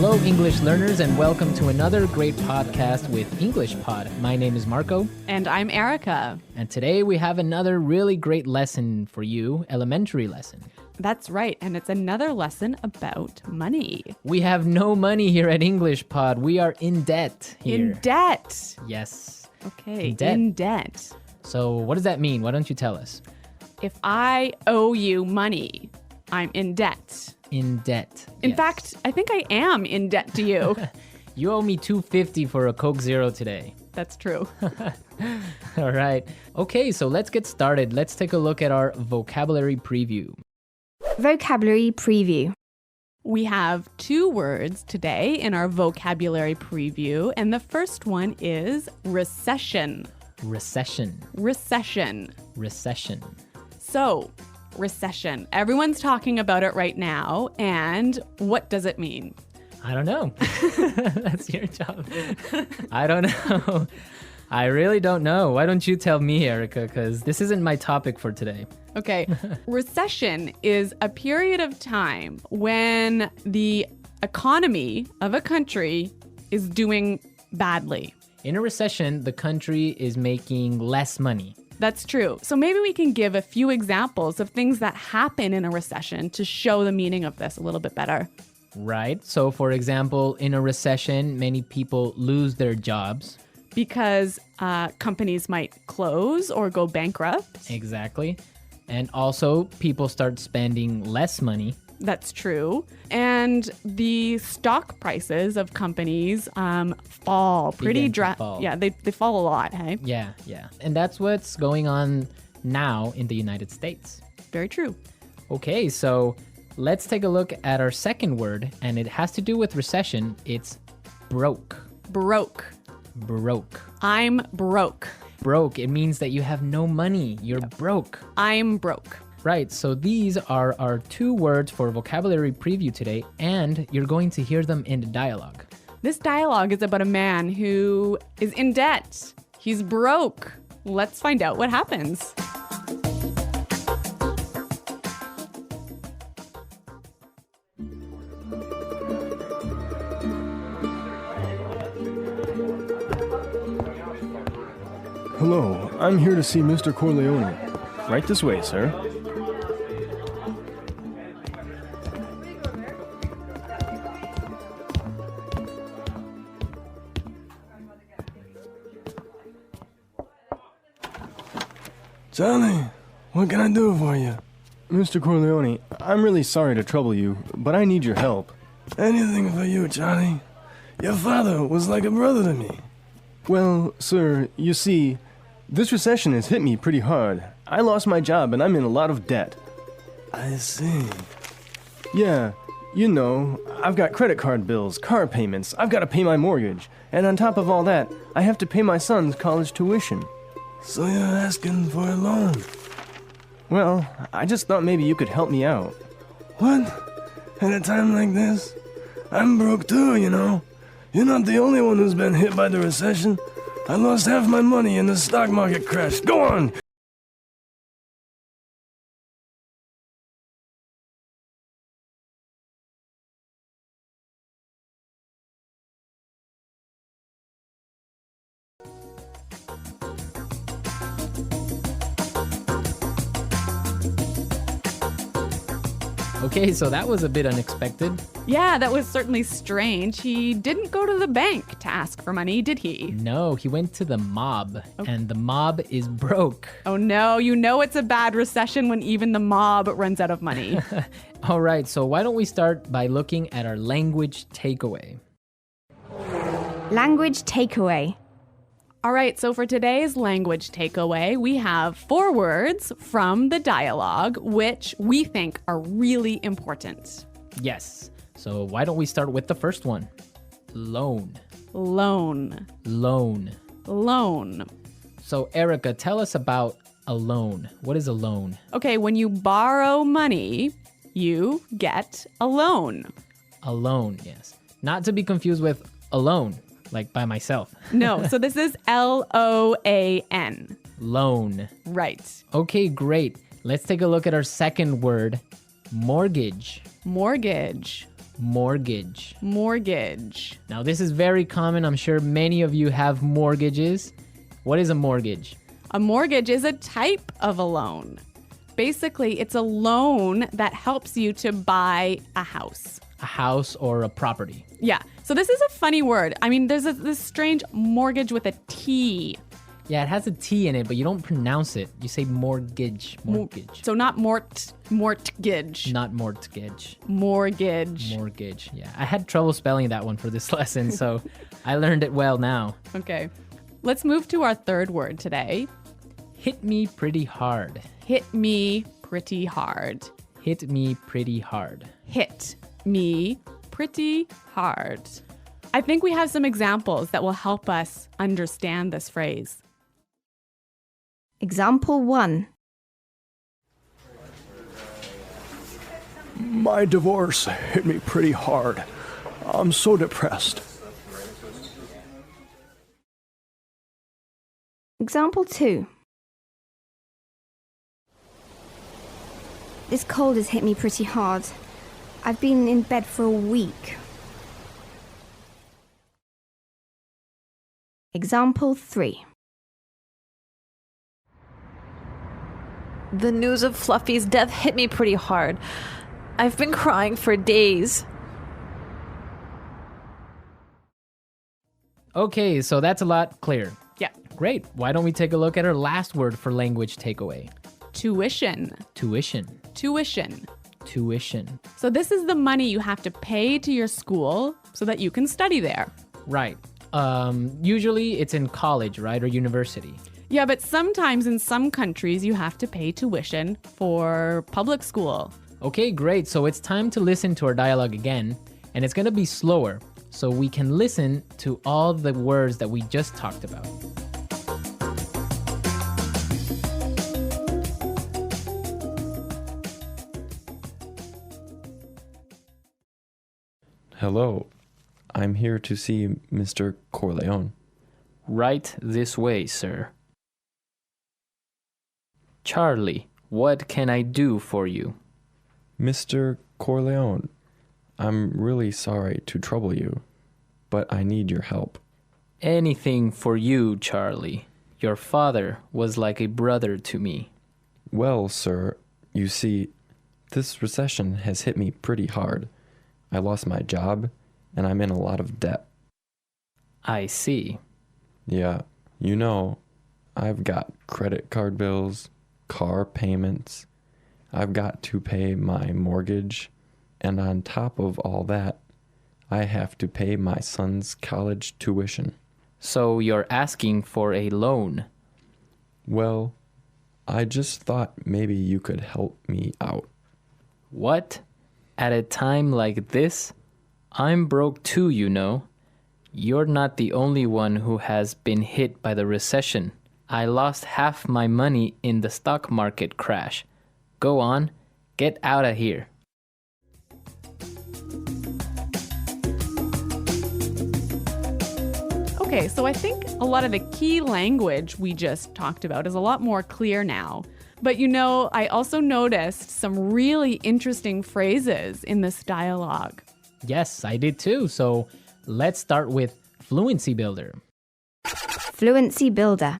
Hello, English learners, and welcome to another great podcast with English Pod. My name is Marco. And I'm Erica. And today we have another really great lesson for you, elementary lesson. That's right, and it's another lesson about money. We have no money here at English Pod. We are in debt here. In debt. Yes. Okay, In debt. So what does that mean? Why don't you tell us? If I owe you money, I'm in debt. In debt. In yes. fact, I think I am in debt to you. You owe me $2.50 for a Coke Zero today. That's true. All right. Okay, so let's get started. Let's take a look at our vocabulary preview. Vocabulary preview. We have 2 words today in our vocabulary preview, and the first one is recession. Recession. Recession. Recession. So, recession. Everyone's talking about it right now, and what does it mean? I don't know. That's your job. I don't know. I really don't know. Why don't you tell me, Erica? Because this isn't my topic for today. Okay. Recession is a period of time when the economy of a country is doing badly. In a recession, the country is making less money. That's true. So maybe we can give a few examples of things that happen in a recession to show the meaning of this a little bit better. Right. So, for example, in a recession, many people lose their jobs. Because companies might close or go bankrupt. Exactly. And also, people start spending less money. That's true. And the stock prices of companies fall pretty fall. Yeah, they fall a lot, hey? Yeah. And that's what's going on now in the United States. Very true. Okay, so let's take a look at our second word, and it has to do with recession. It's broke. Broke. Broke. I'm broke. Broke, it means that you have no money. You're broke. I'm broke. Right, so these are our 2 words for vocabulary preview today, and you're going to hear them in the dialogue. This dialogue is about a man who is in debt. He's broke. Let's find out what happens. Hello, I'm here to see Mr. Corleone. Right this way, sir. Charlie, what can I do for you? Mr. Corleone, I'm really sorry to trouble you, but I need your help. Anything for you, Charlie. Your father was like a brother to me. Well, sir, you see, this recession has hit me pretty hard. I lost my job and I'm in a lot of debt. I see. Yeah, you know, I've got credit card bills, car payments, I've got to pay my mortgage, and on top of all that, I have to pay my son's college tuition. So you're asking for a loan? Well, I just thought maybe you could help me out. What? At a time like this? I'm broke too, you know. You're not the only one who's been hit by the recession. I lost half my money and the stock market crashed. Go on! Okay, so that was a bit unexpected. Yeah, that was certainly strange. He didn't go to the bank to ask for money, did he? No, he went to the mob, and the mob is broke. Oh no, you know it's a bad recession when even the mob runs out of money. All right, so why don't we start by looking at our language takeaway? Language takeaway. All right, so for today's language takeaway, we have 4 words from the dialogue, which we think are really important. Yes, so why don't we start with the first one? Loan. Loan. Loan. Loan. So Erica, tell us about a loan. What is a loan? Okay, when you borrow money, you get a loan. A loan, yes. Not to be confused with alone, like by myself. No, so this is L-O-A-N. Loan. Right. Okay, great. Let's take a look at our second word, mortgage. Mortgage. Mortgage. Mortgage. Now, this is very common. I'm sure many of you have mortgages. What is a mortgage? A mortgage is a type of a loan. Basically, it's a loan that helps you to buy a house. A house or a property. Yeah. So this is a funny word. I mean, there's this strange mortgage with a T. Yeah, it has a T in it, but you don't pronounce it. You say mortgage. Mortgage. So not mortgage. Not mortgage. Mortgage. Mortgage. Yeah. I had trouble spelling that one for this lesson, so I learned it well now. Okay. Let's move to our third word today. Hit me pretty hard. Hit me pretty hard. Hit me pretty hard. Hit me pretty hard. I think we have some examples that will help us understand this phrase. Example 1. My divorce hit me pretty hard. I'm so depressed. Example 2. This cold has hit me pretty hard. I've been in bed for a week. Example 3. The news of Fluffy's death hit me pretty hard. I've been crying for days. Okay, so that's a lot clearer. Yeah. Great. Why don't we take a look at our last word for language takeaway? Tuition. Tuition. Tuition. Tuition. So this is the money you have to pay to your school so that you can study there. Right. Usually it's in college, right, or university. Yeah, but sometimes in some countries you have to pay tuition for public school. Okay, great. So it's time to listen to our dialogue again, and it's going to be slower so we can listen to all the words that we just talked about. Hello, I'm here to see Mr. Corleone. Right this way, sir. Charlie, what can I do for you? Mr. Corleone, I'm really sorry to trouble you, but I need your help. Anything for you, Charlie. Your father was like a brother to me. Well, sir, you see, this recession has hit me pretty hard. I lost my job, and I'm in a lot of debt. I see. Yeah, you know, I've got credit card bills, car payments. I've got to pay my mortgage, and on top of all that, I have to pay my son's college tuition. So you're asking for a loan? Well, I just thought maybe you could help me out. What? At a time like this? I'm broke too, you know. You're not the only one who has been hit by the recession. I lost half my money in the stock market crash. Go on, get out of here. Okay, so I think a lot of the key language we just talked about is a lot more clear now. But you know, I also noticed some really interesting phrases in this dialogue. Yes, I did too. So let's start with Fluency Builder. Fluency Builder.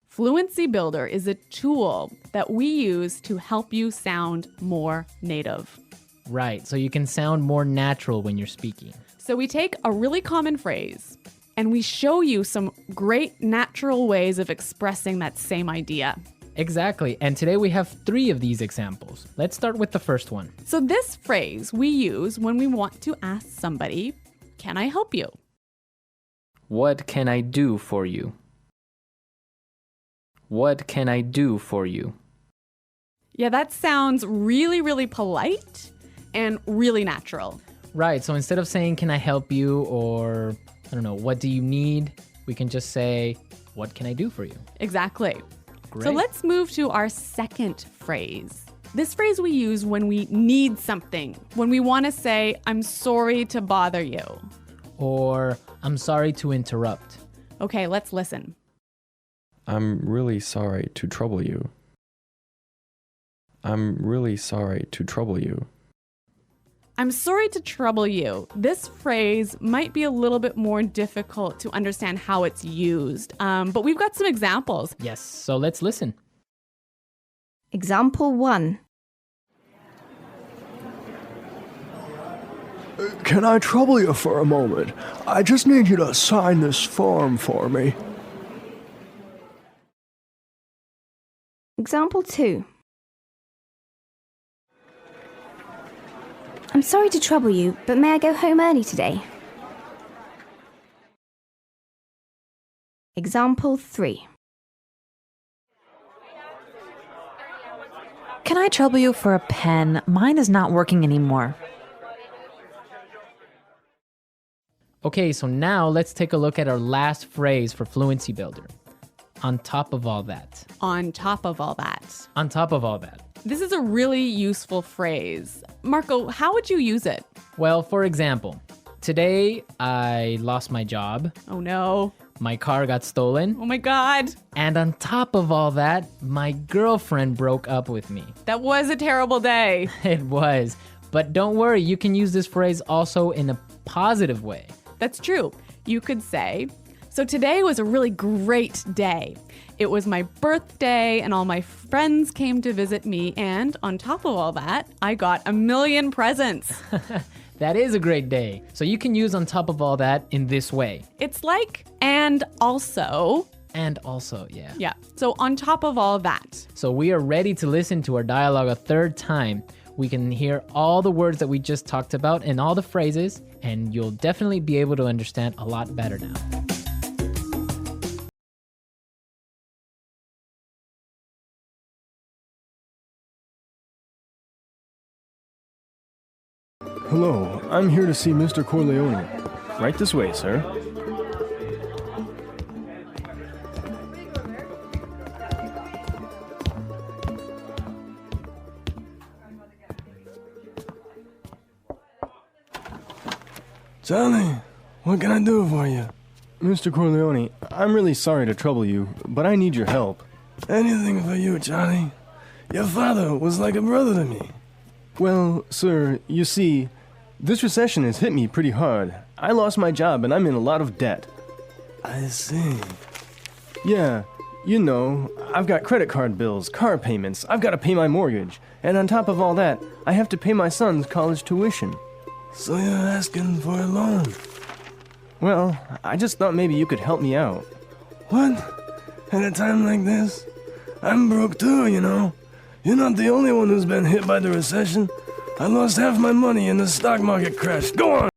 Fluency Builder is a tool that we use to help you sound more native. Right, so you can sound more natural when you're speaking. So we take a really common phrase and we show you some great natural ways of expressing that same idea. Exactly, and today we have 3 of these examples. Let's start with the first one. So this phrase we use when we want to ask somebody, "Can I help you?" What can I do for you? What can I do for you? Yeah, that sounds really, really polite and really natural. Right, so instead of saying, can I help you, or, I don't know, what do you need? We can just say, what can I do for you? Exactly. Great. So let's move to our second phrase. This phrase we use when we need something, when we want to say, I'm sorry to bother you. Or, I'm sorry to interrupt. Okay, let's listen. I'm really sorry to trouble you. I'm really sorry to trouble you. I'm sorry to trouble you. This phrase might be a little bit more difficult to understand how it's used, but we've got some examples. Yes, so let's listen. Example 1. Can I trouble you for a moment? I just need you to sign this form for me. Example 2. I'm sorry to trouble you, but may I go home early today? Example 3. Can I trouble you for a pen? Mine is not working anymore. Okay, so now let's take a look at our last phrase for Fluency Builder. On top of all that. On top of all that. On top of all that. This is a really useful phrase. Marco, how would you use it? Well, for example, today I lost my job, Oh no. my car got stolen, Oh my God. and on top of all that, my girlfriend broke up with me. That was a terrible day. It was. But don't worry, you can use this phrase also in a positive way. That's true. You could say, so today was a really great day. It was my birthday and all my friends came to visit me, and on top of all that, I got 1,000,000 presents. That is a great day. So you can use on top of all that in this way. It's like, and also. And also, yeah. Yeah, so on top of all that. So we are ready to listen to our dialogue a third time. We can hear all the words that we just talked about and all the phrases, and you'll definitely be able to understand a lot better now. Hello, I'm here to see Mr. Corleone. Right this way, sir. Charlie, what can I do for you? Mr. Corleone, I'm really sorry to trouble you, but I need your help. Anything for you, Charlie. Your father was like a brother to me. Well, sir, you see, this recession has hit me pretty hard. I lost my job and I'm in a lot of debt. I see. Yeah, you know, I've got credit card bills, car payments, I've got to pay my mortgage, and on top of all that, I have to pay my son's college tuition. So you're asking for a loan? Well, I just thought maybe you could help me out. What? At a time like this? I'm broke too, you know. You're not the only one who's been hit by the recession. I lost half my money in the stock market crash. Go on!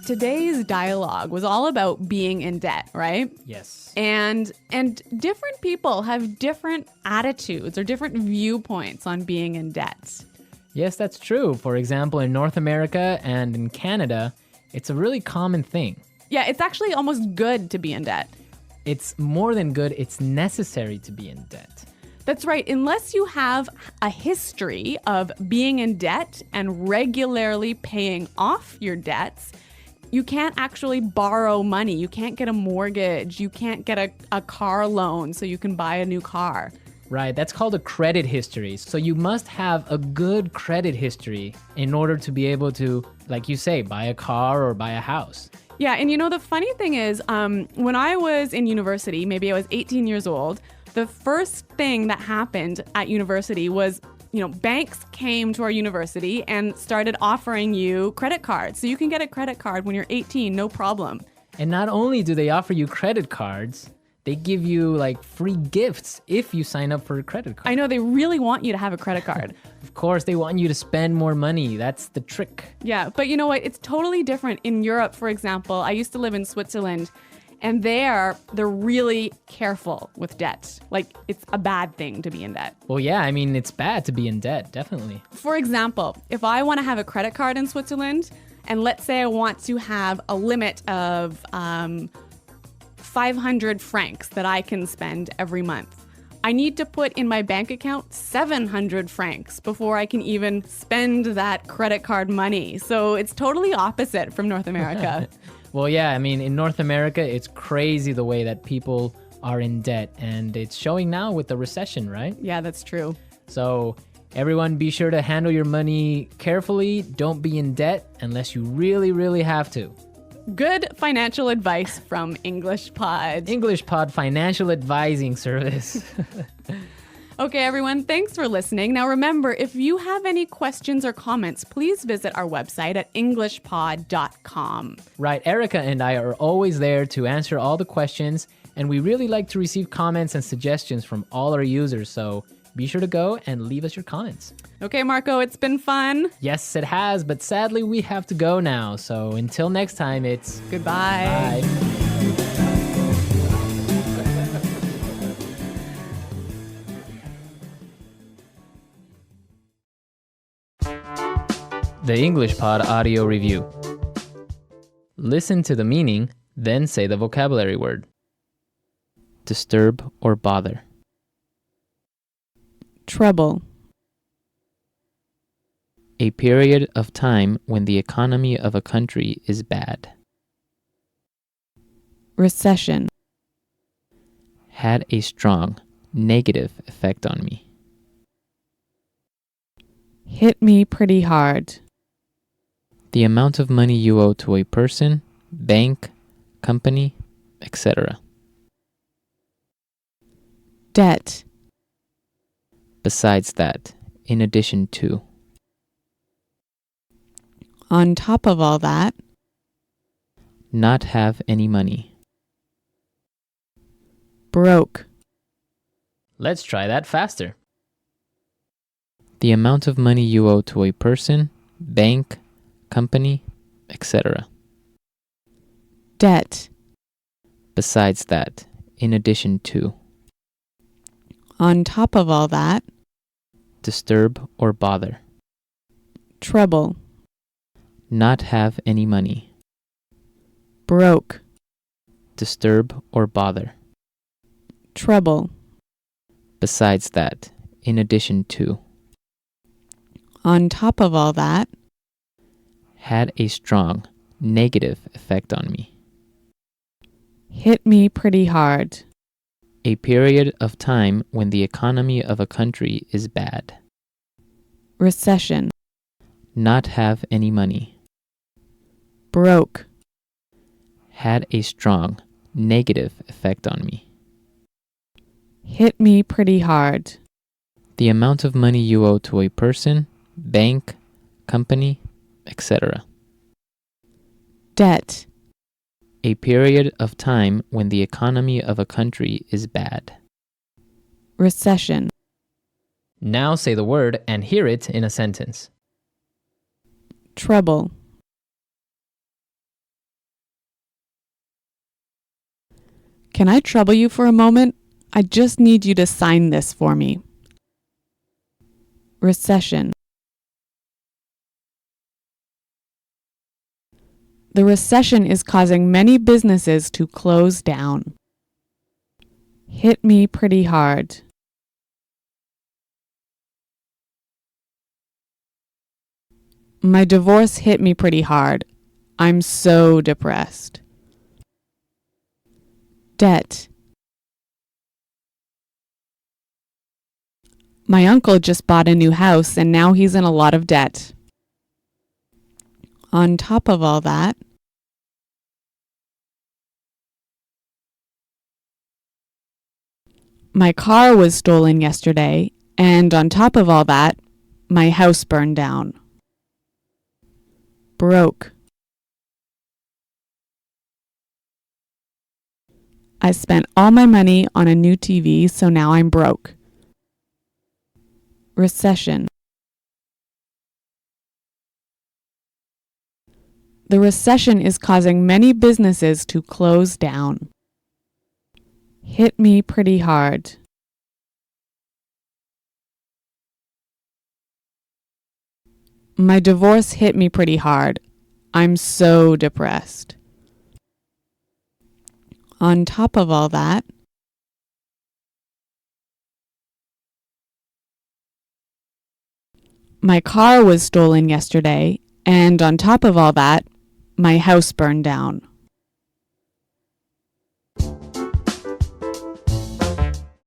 Today's dialogue was all about being in debt, right? Yes. And different people have different attitudes or different viewpoints on being in debt. Yes, that's true. For example, in North America and in Canada, it's a really common thing. Yeah, it's actually almost good to be in debt. It's more than good, it's necessary to be in debt. That's right. Unless you have a history of being in debt and regularly paying off your debts, you can't actually borrow money. You can't get a mortgage. You can't get a car loan so you can buy a new car. Right, that's called a credit history. So you must have a good credit history in order to be able to, like you say, buy a car or buy a house. Yeah, and you know, the funny thing is, when I was in university, maybe I was 18 years old, the first thing that happened at university was, you know, banks came to our university and started offering you credit cards. So you can get a credit card when you're 18, no problem. And not only do they offer you credit cards, they give you like free gifts if you sign up for a credit card. I know they really want you to have a credit card. Of course, they want you to spend more money. That's the trick. Yeah, but you know what? It's totally different in Europe, for example. I used to live in Switzerland, and they're really careful with debt. Like, it's a bad thing to be in debt. Well, yeah, I mean, it's bad to be in debt, definitely. For example, if I want to have a credit card in Switzerland, and let's say I want to have a limit of 500 francs that I can spend every month, I need to put in my bank account 700 francs before I can even spend that credit card money. So it's totally opposite from North America. Well, yeah, I mean, in North America, it's crazy the way that people are in debt, and it's showing now with the recession, right? Yeah, that's true. So everyone be sure to handle your money carefully. Don't be in debt unless you really, really have to. Good financial advice from English Pod. English Pod Financial Advising Service. Okay, everyone, thanks for listening. Now remember, if you have any questions or comments, please visit our website at englishpod.com. Right, Erica and I are always there to answer all the questions, and we really like to receive comments and suggestions from all our users, so be sure to go and leave us your comments. Okay, Marco, it's been fun. Yes, it has, but sadly we have to go now, so until next time, it's Goodbye. bye. The English Pod Audio Review. Listen to the meaning, then say the vocabulary word. Disturb or bother. Trouble. A period of time when the economy of a country is bad. Recession. Had a strong negative effect on me. Hit me pretty hard. The amount of money you owe to a person, bank, company, etc. Debt. Besides that, in addition to. On top of all that. Not have any money. Broke. Let's try that faster. The amount of money you owe to a person, bank, company, etc. Debt. Besides that, in addition to. On top of all that. Disturb or bother. Trouble. Not have any money. Broke. Disturb or bother. Trouble. Besides that, in addition to. On top of all that. Had a strong negative effect on me. Hit me pretty hard. A period of time when the economy of a country is bad. Recession. Not have any money. Broke. Had a strong negative effect on me. Hit me pretty hard. The amount of money you owe to a person, bank, company, etc. Debt. A period of time when the economy of a country is bad. Recession. Now say the word and hear it in a sentence. Trouble. Can I trouble you for a moment? I just need you to sign this for me. Recession. The recession is causing many businesses to close down. Hit me pretty hard. My divorce hit me pretty hard. I'm so depressed. Debt. My uncle just bought a new house and now he's in a lot of debt. On top of all that, my car was stolen yesterday, and on top of all that, my house burned down. Broke. I spent all my money on a new TV, so now I'm broke. Recession. The recession is causing many businesses to close down. Hit me pretty hard. My divorce hit me pretty hard. I'm so depressed. On top of all that, My car was stolen yesterday, and on top of all that, my house burned down.